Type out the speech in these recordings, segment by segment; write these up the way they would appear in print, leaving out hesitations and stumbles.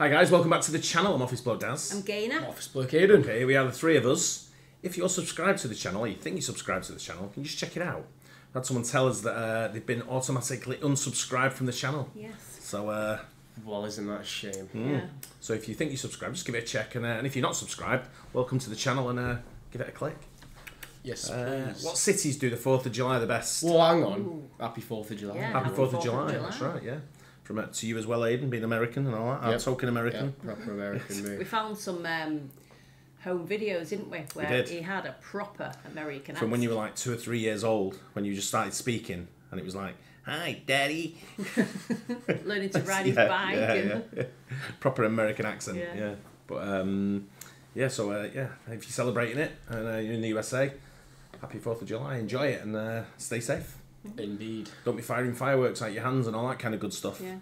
Hi guys, welcome back to the channel. I'm Office Bloke Daz. I'm Gaynor. Office Bloke Aidan. Okay, here we are, the three of us. If you're subscribed to the channel, or you think you're subscribed to the channel, can you just check it out? I had someone tell us that they've been automatically unsubscribed from the channel. Yes. So, well, isn't that a shame? Yeah. So if you think you're subscribed, just give it a check. And if you're not subscribed, welcome to the channel and give it a click. Yes, please. What cities do the 4th of July the best? Well, hang on. Happy 4th of July. Yeah. Happy 4th of 4th of July. July. That's right, yeah. From to you as well, Aidan, being American and all that. I'm token American. Yeah, proper American We move. found some home videos, didn't we? Where did. he had a proper American From when you were accent. like 2 or 3 years old, when you just started speaking, and it was like, "Hi, Daddy." Learning to ride his bike. Yeah. Proper American accent. Yeah. Yeah. But so if you're celebrating it and you're in the USA, happy 4th of July. Enjoy it and stay safe. Indeed. Don't be firing fireworks out your hands and all that kind of good stuff. Yeah.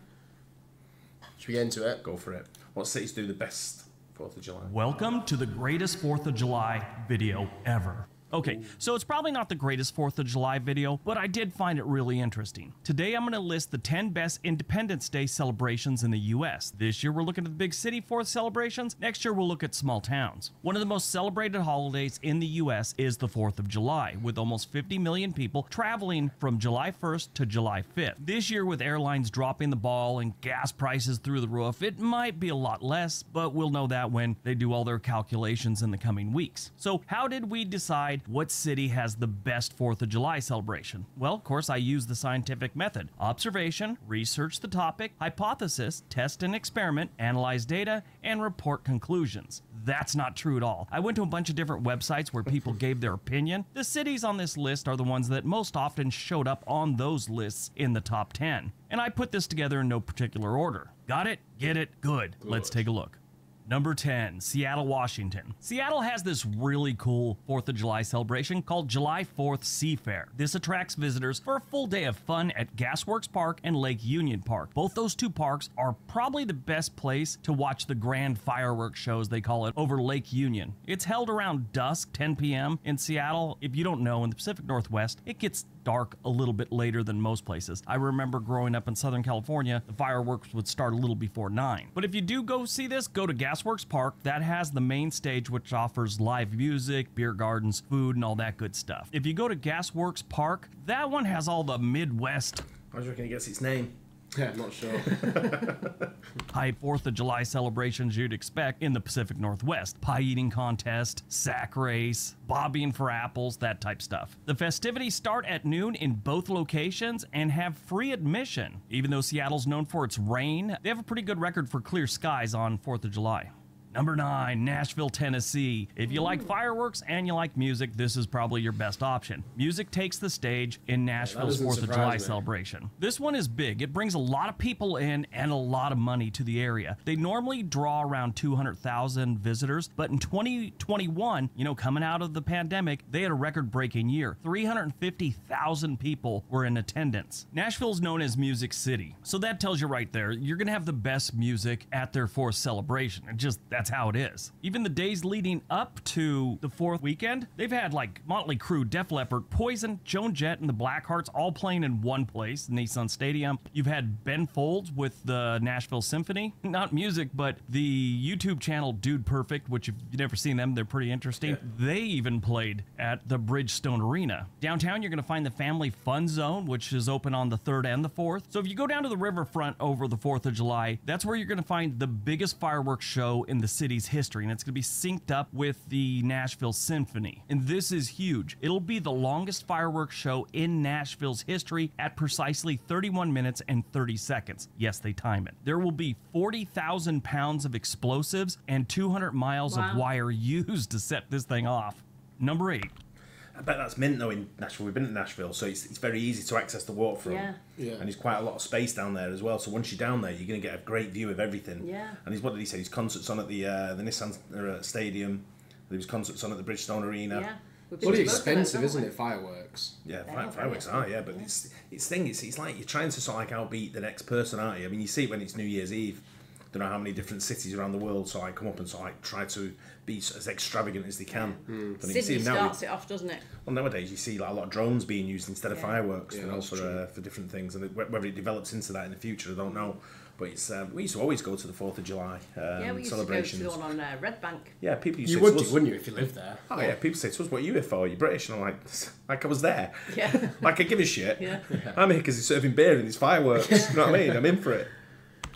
Should we get into it? Go for it. What cities do the best 4th of July? Welcome to the greatest 4th of July video ever. Okay, so it's probably not the greatest 4th of July video, but I did find it really interesting. Today I'm going to list the 10 best Independence Day celebrations in the US. This year we're looking at the big city 4th celebrations. Next year we'll look at small towns. One of the most celebrated holidays in the US is the 4th of July, with almost 50 million people traveling from July 1st to July 5th. This year, with airlines dropping the ball and gas prices through the roof, it might be a lot less, but we'll know that when they do all their calculations in the coming weeks. So how did we decide what city has the best 4th of July celebration? Well, of course, I use the scientific method. Observation, research the topic, hypothesis, test and experiment, analyze data, and report conclusions. That's not true at all. I went to a bunch of different websites where people gave their opinion. The cities on this list are the ones that most often showed up on those lists in the top 10. And I put this together in no particular order. Got it? Get it? Good. Let's take a look. Number 10, Seattle, Washington. Seattle has this really cool 4th of July celebration called July 4th Seafair. This attracts visitors for a full day of fun at Gasworks Park and Lake Union Park. Both those two parks are probably the best place to watch the grand fireworks shows, they call it, over Lake Union. It's held around dusk, 10 p.m. in Seattle. If you don't know, in the Pacific Northwest, it gets dark a little bit later than most places. I remember growing up in Southern California, the fireworks would start a little before 9. But if you do go see this, go to Gasworks Park. That has the main stage, which offers live music, beer gardens, food, and all that good stuff. If you go to Gasworks Park, that one has all the Midwest. How do you reckon it gets its name? Yeah, I'm not sure. High 4th of July celebrations you'd expect in the Pacific Northwest. Pie eating contest, sack race, bobbing for apples, that type stuff. The festivities start at noon in both locations and have free admission. Even though Seattle's known for its rain, they have a pretty good record for clear skies on 4th of July. Number 9, Nashville, Tennessee. If you like fireworks and you like music, this is probably your best option. Music takes the stage in Nashville's doesn't 4th of surprise July me. celebration. This one is big. It brings a lot of people in and a lot of money to the area. They normally draw around 200,000 visitors, but in 2021, coming out of the pandemic, they had a record-breaking year. 350,000 people were in attendance. Nashville is known as Music City, so that tells you right there, you're gonna have the best music at their 4th celebration. That's how it is. Even the days leading up to the 4th weekend, they've had like Motley Crue, Def Leppard, Poison, Joan Jett, and the Blackhearts all playing in one place, Nissan Stadium. You've had Ben Folds with the Nashville Symphony. Not music, but the YouTube channel Dude Perfect, which if you've never seen them, they're pretty interesting. Yeah. They even played at the Bridgestone Arena. Downtown, you're going to find the Family Fun Zone, which is open on the 3rd and the 4th. So if you go down to the riverfront over the 4th of July, that's where you're going to find the biggest fireworks show in the city's history, and it's going to be synced up with the Nashville Symphony. And this is huge. It'll be the longest fireworks show in Nashville's history at precisely 31 minutes and 30 seconds. Yes, they time it. There will be 40,000 pounds of explosives and 200 miles of wire used to set this thing off. Number 8. I bet that's mint though in Nashville. We've been to Nashville, so it's very easy to access the waterfront. Yeah. And there's quite a lot of space down there as well. So once you're down there, you're going to get a great view of everything. Yeah. And what did he say? His concerts on at the Nissan Stadium. There was concerts on at the Bridgestone Arena. Yeah. Bloody expensive, isn't it, fireworks? Yeah, fireworks are, yeah. But it's like you're trying to sort of like outbeat the next person, aren't you? I mean, you see it when it's New Year's Eve. don't know how many different cities around the world, so I come up and so I try to be as extravagant as they can. But you Sydney see now, starts it off, doesn't it? well, nowadays you see like a lot of drones being used instead of fireworks, Yeah, you know, that's for different things, and whether it develops into that in the future, I don't know. But it's we used to always go to the 4th of July Yeah, we used celebrations. to go to the one on Red Bank. Yeah, people used You to would say do, to us, wouldn't you, if you lived there? oh yeah, people say to us, what are you here for? You're British, and I'm like I was there. Yeah. Like I give a shit. Yeah. I'm here because he's serving beer and there's fireworks. You know what I mean? I'm in for it.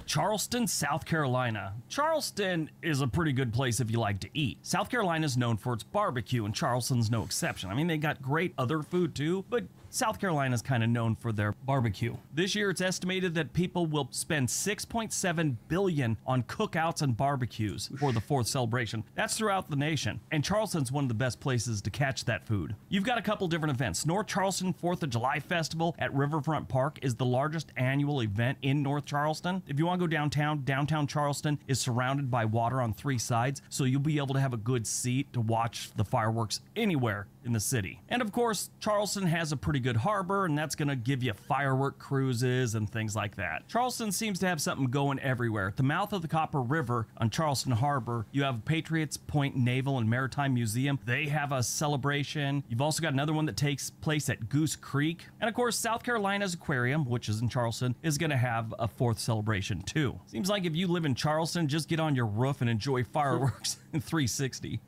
Charleston, South Carolina. Charleston is a pretty good place if you like to eat. South Carolina is known for its barbecue, and Charleston's no exception. I mean, they got great other food too, but South Carolina is kind of known for their barbecue. This year, it's estimated that people will spend $6.7 billion on cookouts and barbecues for the 4th celebration. That's throughout the nation, and Charleston's one of the best places to catch that food. You've got a couple different events. North Charleston 4th of July Festival at Riverfront Park is the largest annual event in North Charleston. If you want to go downtown, downtown Charleston is surrounded by water on 3 sides, so you'll be able to have a good seat to watch the fireworks anywhere in the city. And of course, Charleston has a pretty good harbor, and that's gonna give you firework cruises and things like that. Charleston seems to have something going everywhere. At the mouth of the Copper River on Charleston Harbor, you have Patriots Point Naval and Maritime Museum. They have a celebration. You've also got another one that takes place at Goose Creek. And of course, South Carolina's Aquarium, which is in Charleston, is gonna have a 4th celebration too. Seems like if you live in Charleston, just get on your roof and enjoy fireworks in 360.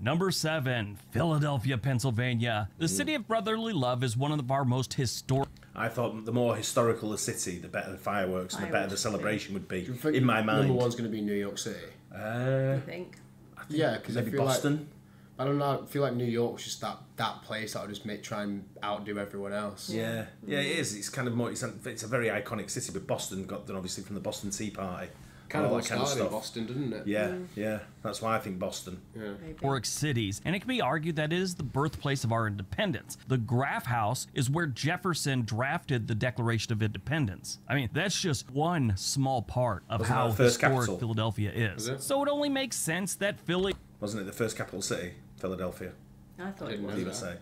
Number 7, Philadelphia, Pennsylvania. The city of brotherly love is one of our most historic. I thought the more historical the city, the better the fireworks, and the better the celebration would be, in my mind. Number 1's going to be New York City. I think. Yeah, because I Maybe feel Boston. I don't know. I feel like New York's just that place that would just try and outdo everyone else. Yeah, yeah, it is. It's kind of more. It's a very iconic city, but Boston got done obviously from the Boston Tea Party. Kind of all what that kind of started in stuff. Boston, didn't it? Yeah, yeah. That's why I think Boston. Yeah. Historic cities, and it can be argued that it is the birthplace of our independence. The Graff House is where Jefferson drafted the Declaration of Independence. I mean, that's just one small part of Wasn't how that the first historic capital? Philadelphia is. it? So it only makes sense that Philly Wasn't it the first capital city, Philadelphia? I thought it Didn't was. know Leave it that. say.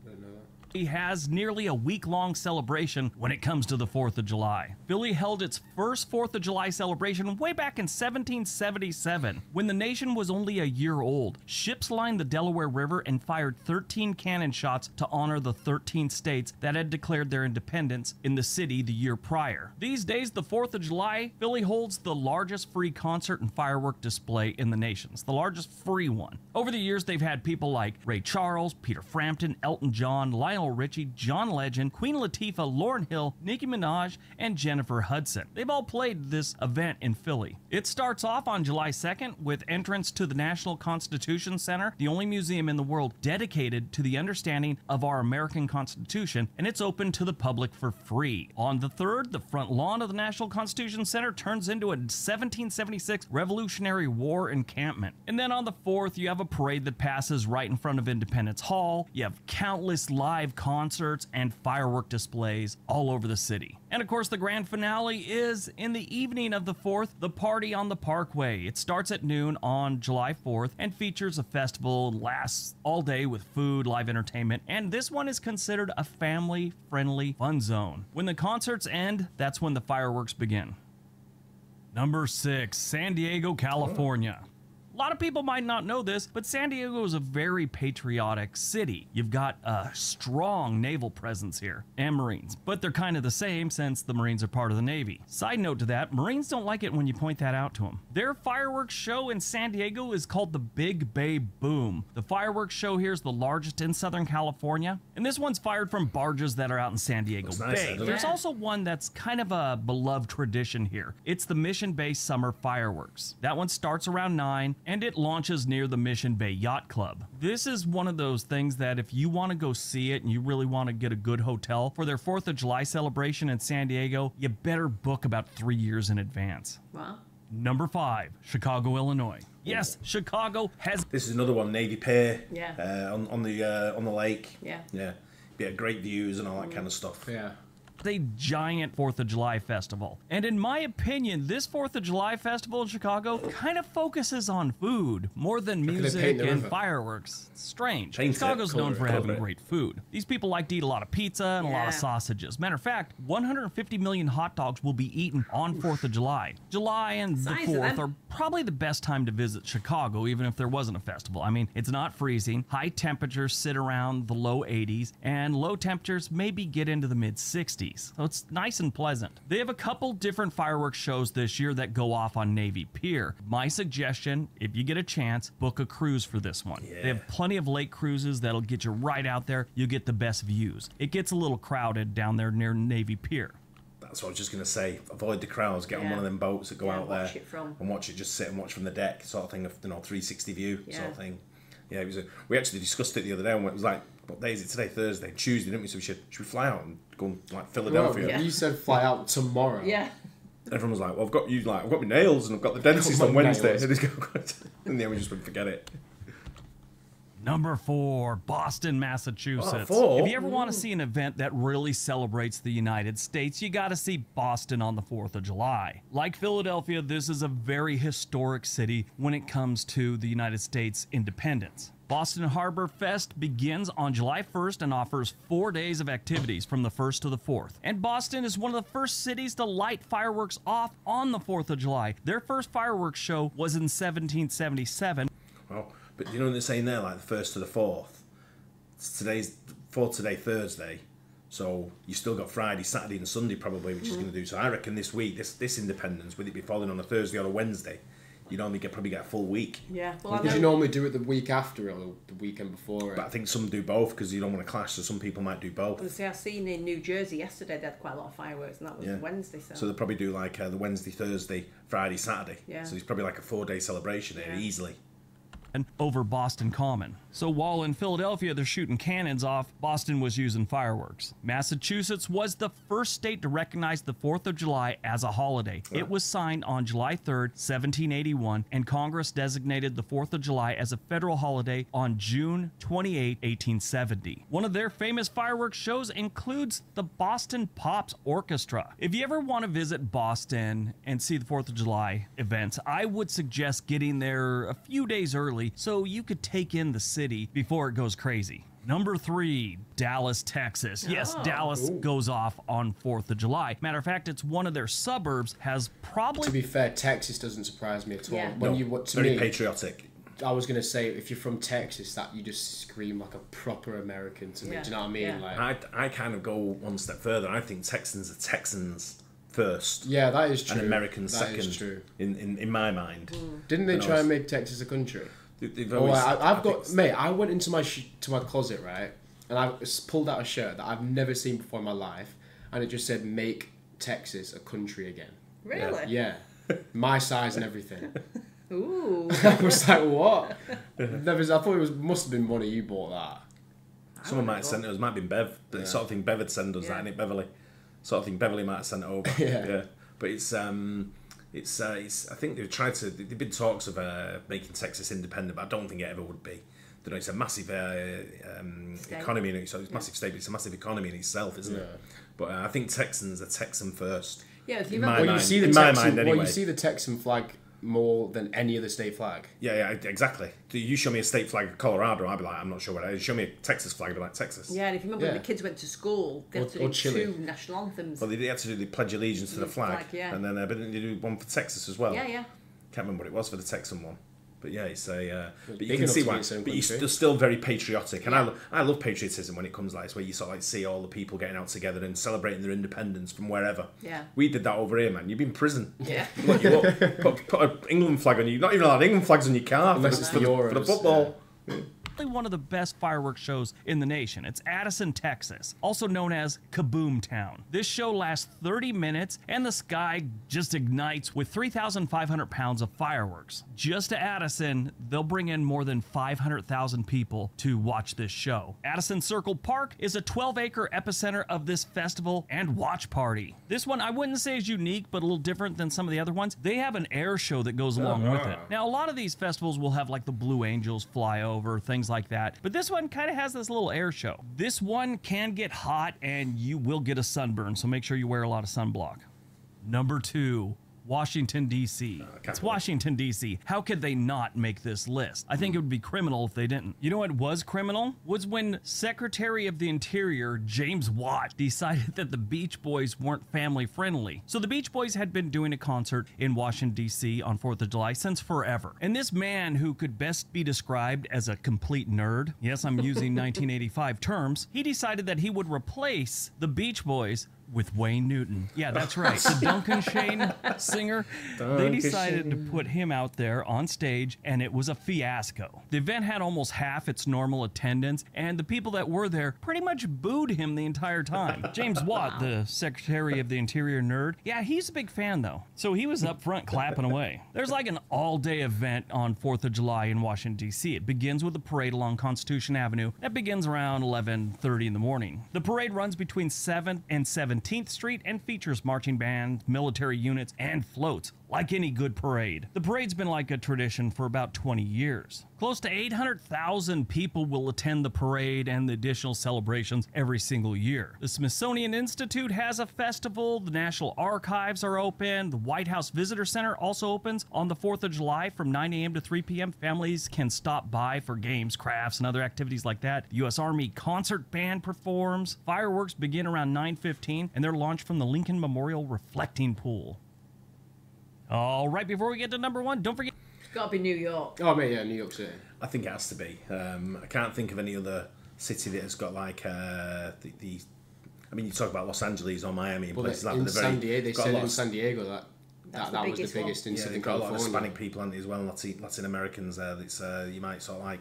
Don't know that. has nearly a week-long celebration when it comes to the 4th of July. Philly held its first 4th of July celebration way back in 1777, when the nation was only a year old. Ships lined the Delaware River and fired 13 cannon shots to honor the 13 states that had declared their independence in the city the year prior. These days, the 4th of July, Philly holds the largest free concert and firework display in the nation. It's the largest free one. Over the years, they've had people like Ray Charles, Peter Frampton, Elton John, Lionel Richie, John Legend, Queen Latifah, Lauryn Hill, Nicki Minaj, and Jennifer Hudson. They've all played this event in Philly. It starts off on July 2nd with entrance to the National Constitution Center, the only museum in the world dedicated to the understanding of our American Constitution, and it's open to the public for free. On the 3rd, the front lawn of the National Constitution Center turns into a 1776 Revolutionary War encampment. And then on the 4th, you have a parade that passes right in front of Independence Hall. You have countless live concerts and firework displays all over the city. And of course, the grand finale is in the evening of the 4th, the Party on the Parkway. It starts at noon on July 4th and features a festival, lasts all day with food, live entertainment, and this one is considered a family-friendly fun zone. When the concerts end, that's when the fireworks begin. Number 6, San Diego, California. A lot of people might not know this, but San Diego is a very patriotic city. You've got a strong naval presence here, and Marines, but they're kind of the same since the Marines are part of the Navy. Side note to that, Marines don't like it when you point that out to them. Their fireworks show in San Diego is called the Big Bay Boom. The fireworks show here is the largest in Southern California, and this one's fired from barges that are out in San Diego Looks nice, Bay. doesn't it? There's also one that's kind of a beloved tradition here. It's the Mission Bay Summer Fireworks. That one starts around 9, and it launches near the Mission Bay Yacht Club. This is one of those things that if you want to go see it and you really want to get a good hotel for their 4th of July celebration in San Diego, you better book about 3 years in advance. Wow. Number 5, Chicago, Illinois. Yes, Chicago has... This is another one, Navy Pier. Yeah. On the lake. Yeah. Yeah. Yeah, great views and all that kind of stuff. Yeah. a giant 4th of July festival. And in my opinion, this 4th of July festival in Chicago kind of focuses on food more than music and fireworks. It's strange. Chicago's known for having great food. These people like to eat a lot of pizza and a lot of sausages. Matter of fact, 150 million hot dogs will be eaten on 4th of July. July and the 4th are probably the best time to visit Chicago, even if there wasn't a festival. I mean, it's not freezing. High temperatures sit around the low 80s, and low temperatures maybe get into the mid 60s. So it's nice and pleasant. They have a couple different fireworks shows this year that go off on Navy Pier. My suggestion, if you get a chance, book a cruise for this one. They have plenty of lake cruises that'll get you right out there. You get the best views. It gets a little crowded down there near Navy Pier. That's what I was just going to say. Avoid the crowds. Get on one of them boats that go out there and watch it. Just sit and watch from the deck, sort of thing. Of 360 view, sort of thing. Yeah, it was. We actually discussed it the other day, and it was like, what day is it today? Thursday, Tuesday, didn't we? So should we fly out and go like Philadelphia? Well, you said fly out tomorrow. Yeah. Everyone was like, well, I've got my nails and I've got the dentist on Wednesday. And then we just wouldn't forget it. Number 4, Boston, Massachusetts. Oh, 4? If you ever want to see an event that really celebrates the United States, you got to see Boston on the 4th of July. Like Philadelphia, this is a very historic city when it comes to the United States independence. Boston Harbor Fest begins on July 1st and offers 4 days of activities from the 1st to the 4th. And Boston is one of the first cities to light fireworks off on the 4th of July. Their first fireworks show was in 1777. Well, but you know what they're saying there, like the 1st to the 4th? Today's Thursday. So you still got Friday, Saturday and Sunday probably, which is going to do. So I reckon this week, this Independence, with it be falling on a Thursday or a Wednesday, you normally probably get a full week. Yeah. Well, Did you normally do it the week after or the weekend before? But I think some do both because you don't want to clash, so some people might do both. I've seen in New Jersey yesterday they had quite a lot of fireworks, and that was Wednesday. So they'll probably do like the Wednesday, Thursday, Friday, Saturday. Yeah. So it's probably like a 4-day celebration there, easily. And over Boston Common. So while in Philadelphia they're shooting cannons off, Boston was using fireworks. Massachusetts was the first state to recognize the 4th of July as a holiday. It was signed on July 3rd, 1781, and Congress designated the 4th of July as a federal holiday on June 28, 1870. One of their famous fireworks shows includes the Boston Pops Orchestra. If you ever want to visit Boston and see the 4th of July events, I would suggest getting there a few days early so you could take in the city before it goes crazy. Number 3, Dallas, Texas. Yes, Dallas goes off on 4th of July. Matter of fact, it's one of their suburbs has probably... To be fair, Texas doesn't surprise me at all. Yeah. Very patriotic. I was going to say, if you're from Texas, that you just scream like a proper American to me. Do you know what I mean? Yeah. Like, I kind of go one step further. I think Texans are Texans first. Yeah, that is true. And Americans second. That is true. In my mind. Didn't they try and make Texas a country? I went into my closet, right, and I pulled out a shirt that I've never seen before in my life, and it just said "Make Texas a country again." Really? Yeah, my size and everything. Ooh. I was like, what? I thought must have been one of you bought that. Someone might have sent it. It might have been Bev. The sort of thing Bev had sent us that, and Beverly. Sort of thing Beverly might have sent it over. Yeah. But it's I think they've tried to. There've been talks of making Texas independent, but I don't think it ever would be. You know, it's a massive economy, so it's massive state, but it's a massive economy in itself, isn't it? But I think Texans are Texan first. Yeah, if you you see the Texan flag more than any other state flag. Yeah, exactly. You show me a state flag of Colorado, I'd be like, I'm not sure what it is. Show me a Texas flag, I'd be like, Texas. Yeah, and if you remember when the kids went to school, they had to do Chile. 2 national anthems. Well, they had to do the Pledge of Allegiance to the flag, and then but then they do one for Texas as well. Yeah. Can't remember what it was for the Texan one. But yeah, it's a. But you big can see enough why. to be its own But country. they're still very patriotic, and I love patriotism when it comes like this, where you sort of like see all the people getting out together and celebrating their independence from wherever. Yeah. We did that over here, man. You'd be in prison. Yeah. Look you up. Put an England flag on you. Not even allowed England flags on your car Unless it's for the the Euros, football. one of the best fireworks shows in the nation. It's Addison, Texas, also known as Kaboom Town. This show lasts 30 minutes and the sky just ignites with 3,500 pounds of fireworks. Just to Addison, they'll bring in more than 500,000 people to watch this show. Addison Circle Park is a 12-acre epicenter of this festival and watch party. This one I wouldn't say is unique, but a little different than some of the other ones. They have an air show that goes along with it. Now, a lot of these festivals will have like the Blue Angels fly over, things things like that. But this one kind of has this little air show. This one can get hot and you will get a sunburn, so make sure you wear a lot of sunblock. Number 2. Washington, D.C. It's Washington, D.C. How could they not make this list? I think it would be criminal if they didn't. You know what was criminal? Was when Secretary of the Interior, James Watt, decided that the Beach Boys weren't family friendly. So the Beach Boys had been doing a concert in Washington, D.C. on 4th of July since forever. And this man, who could best be described as a complete nerd, yes, I'm using 1985 terms, he decided that he would replace the Beach Boys with Wayne Newton. Yeah, that's right. The Duncan Shane singer. They decided to put him out there on stage, and it was a fiasco. The event had almost half its normal attendance, and the people that were there pretty much booed him the entire time. James Watt, the Secretary of the Interior nerd, yeah, he's a big fan, though. So he was up front clapping away. There's like an all-day event on 4th of July in Washington, D.C. It begins with a parade along Constitution Avenue. That begins around 11:30 in the morning. The parade runs between 7th and 17th Street and features marching bands, military units, and floats, like any good parade. The parade's been like a tradition for about 20 years. Close to 800,000 people will attend the parade and the additional celebrations every single year. The Smithsonian Institute has a festival, the National Archives are open, the White House Visitor Center also opens on the 4th of July from 9 a.m. to 3 p.m. Families can stop by for games, crafts, and other activities like that. The U.S. Army Concert Band performs. Fireworks begin around 9:15, and they're launched from the Lincoln Memorial Reflecting Pool. All right, before we get to number 1, don't forget... It's got to be New York. Oh, mate, yeah, New York City. I think it has to be. I can't think of any other city that has got like I mean, you talk about Los Angeles or Miami and places like that. In San Diego, they said in San Diego that was the biggest in Southern California. They've got a lot of Hispanic people on it as well, Latin Americans there. That's you might sort of like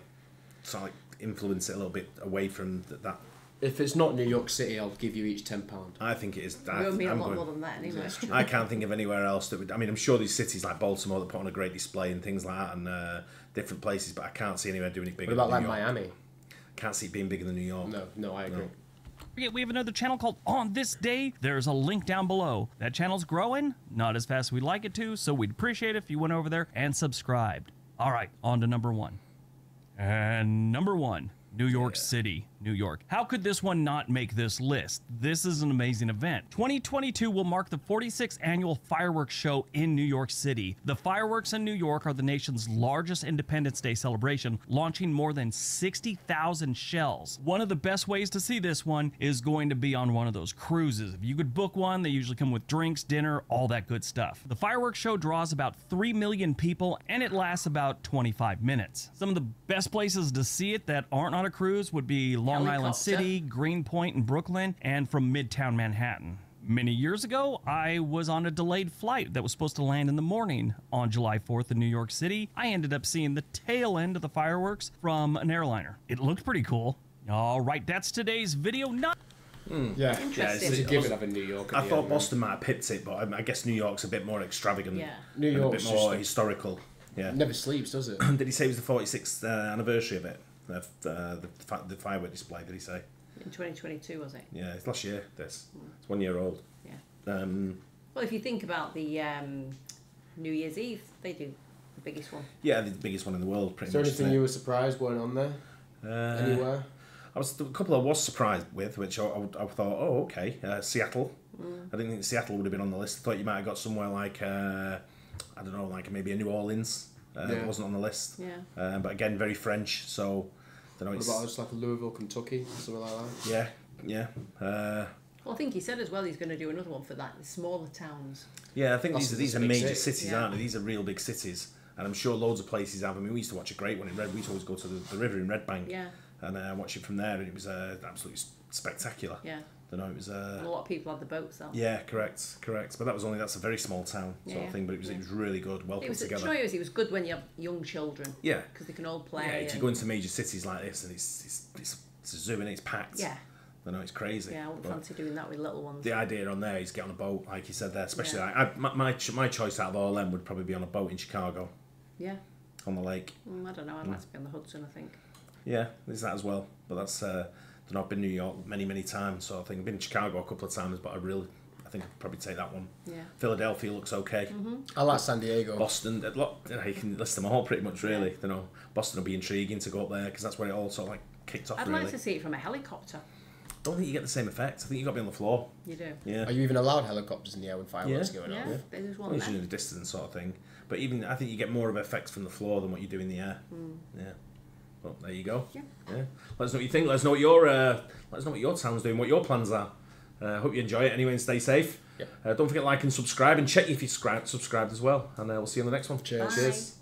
influence it a little bit away from that. If it's not New York City, I'll give you each £10. I think it is. You'll mean a lot more than that anyway. I can't think of anywhere else that would. I mean, I'm sure these cities like Baltimore that put on a great display and things like that, and different places, but I can't see anywhere doing it bigger. What about than New like York. Miami? Can't see it being bigger than New York. No, I agree. No. We have another channel called On This Day. There's a link down below. That channel's growing, not as fast as we'd like it to, so we'd appreciate it if you went over there and subscribed. All right, on to number 1. And number 1, New York City, New York. How could this one not make this list? This is an amazing event. 2022 will mark the 46th annual fireworks show in New York City. The fireworks in New York are the nation's largest Independence Day celebration, launching more than 60,000 shells. One of the best ways to see this one is going to be on one of those cruises. If you could book one, they usually come with drinks, dinner, all that good stuff. The fireworks show draws about 3 million people and it lasts about 25 minutes. Some of the best places to see it that aren't on a cruise would be Long Island City, Greenpoint, and Brooklyn, and from Midtown Manhattan. Many years ago, I was on a delayed flight that was supposed to land in the morning on July 4th in New York City. I ended up seeing the tail end of the fireworks from an airliner. It looked pretty cool. All right, that's today's video. Yeah, Interesting. it's a given of in New York. I thought Boston might have pipped it, but I guess New York's a bit more extravagant. Yeah. New York's a bit more just historical. Yeah. never sleeps, does it? Did he say it was the 46th anniversary of it? The firework display, did he say? In 2022, was it? Yeah, it's last year, this. It's 1 year old. Yeah. Well, if you think about the New Year's Eve, they do the biggest one. Yeah, the biggest one in the world, pretty Is there much. anything you were surprised going on there? Anywhere? A couple I was surprised with, which I thought, oh, okay, Seattle. I didn't think Seattle would have been on the list. I thought you might have got somewhere like, I don't know, like maybe a New Orleans. It wasn't on the list. Yeah. But again, very French, so I don't know. What about just like a Louisville, Kentucky, something like that? Yeah. Well, I think he said as well he's going to do another one for that, the smaller towns. Yeah, I think these are major city. cities, aren't they? These are real big cities. And I'm sure loads of places have. I mean, we used to watch a great one in Red. We used to always go to the river in Red Bank and watch it from there, and it was absolutely spectacular. Yeah. I don't know, it was... a lot of people had the boats though. Yeah, correct. But that's a very small town sort of thing, but it was really good, well put together. It was good when you have young children. Yeah. Because they can all play. Yeah, if you go into major cities like this, and it's a zoo and it's packed. Yeah. I know, it's crazy. Yeah, I wouldn't fancy doing that with little ones. The idea on there is get on a boat, like you said there, especially my choice out of all them would probably be on a boat in Chicago. Yeah. On the lake. I don't know, I'd like to be on the Hudson, I think. Yeah, there's that as well. But that's, I've been to New York many times, sort of thing. I've been to Chicago a couple of times, but I think I'd probably take that one. Yeah. Philadelphia looks okay. I like San Diego. Boston, you can list them all pretty much, really. You know, Boston will be intriguing to go up there because that's where it all sort of like kicked off. I'd really. like to see it from a helicopter. Don't think you get the same effect. I think you got to be on the floor. You do. Yeah. Are you even allowed helicopters in the air when fireworks going Yeah, on? there's Well, one usually there. in the distance sort of thing. But even I think you get more of effects from the floor than what you do in the air. Yeah. Well, there you go. Yeah. Let us know what you think. Let us know what your town's doing, what your plans are. Hope you enjoy it anyway and stay safe. Yep. Don't forget to like and subscribe and check if you subscribed as well. And we'll see you on the next one. Cheers. Bye. Cheers.